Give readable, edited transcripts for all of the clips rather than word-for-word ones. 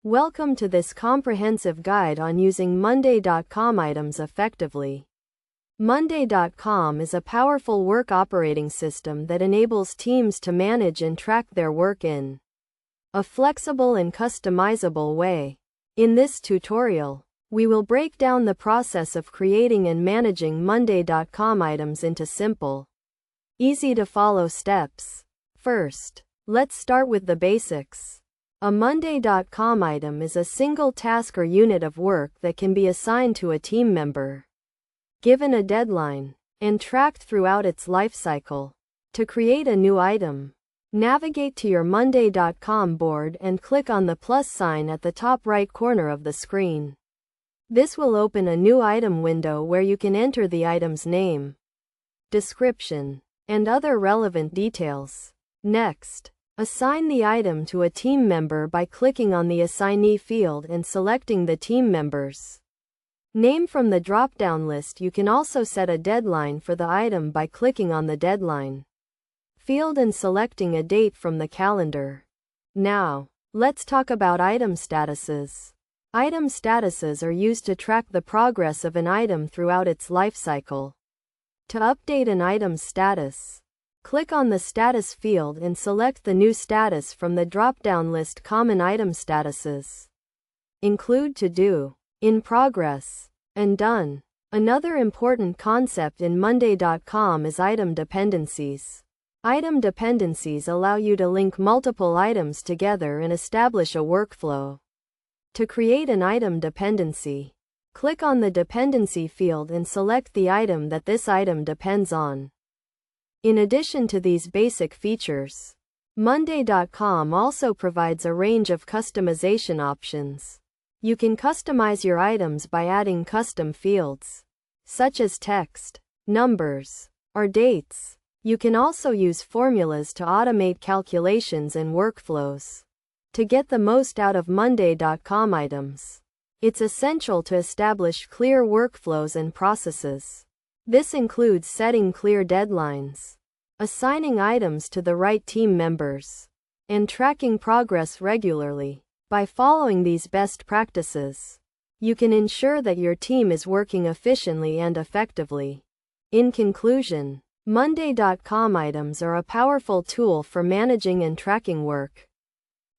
Welcome to this comprehensive guide on using Monday.com items effectively. Monday.com is a powerful work operating system that enables teams to manage and track their work in a flexible and customizable way. In this tutorial, we will break down the process of creating and managing Monday.com items into simple, easy to follow steps. First, let's start with the basics. A Monday.com item is a single task or unit of work that can be assigned to a team member, given a deadline, and tracked throughout its lifecycle. To create a new item, navigate to your Monday.com board and click on the plus sign at the top right corner of the screen. This will open a new item window where you can enter the item's name, description, and other relevant details. Next, assign the item to a team member by clicking on the Assignee field and selecting the team member's name from the drop-down list. You can also set a deadline for the item by clicking on the Deadline field and selecting a date from the calendar. Now, let's talk about item statuses. Item statuses are used to track the progress of an item throughout its lifecycle. To update an item's status, click on the Status field and select the new status from the drop-down list. Common item statuses include To Do, In Progress, and Done. Another important concept in Monday.com is item dependencies. Item dependencies allow you to link multiple items together and establish a workflow. To create an item dependency, click on the Dependency field and select the item that this item depends on. In addition to these basic features, Monday.com also provides a range of customization options. You can customize your items by adding custom fields, such as text, numbers, or dates. You can also use formulas to automate calculations and workflows. To get the most out of Monday.com items, it's essential to establish clear workflows and processes. This includes setting clear deadlines, assigning items to the right team members, and tracking progress regularly. By following these best practices, you can ensure that your team is working efficiently and effectively. In conclusion, Monday.com items are a powerful tool for managing and tracking work.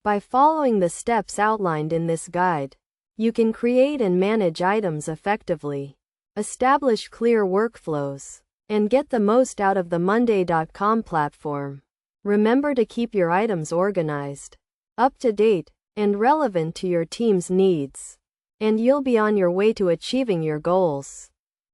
By following the steps outlined in this guide, you can create and manage items effectively, establish clear workflows, and get the most out of the Monday.com platform. Remember to keep your items organized, up to date, and relevant to your team's needs, and you'll be on your way to achieving your goals.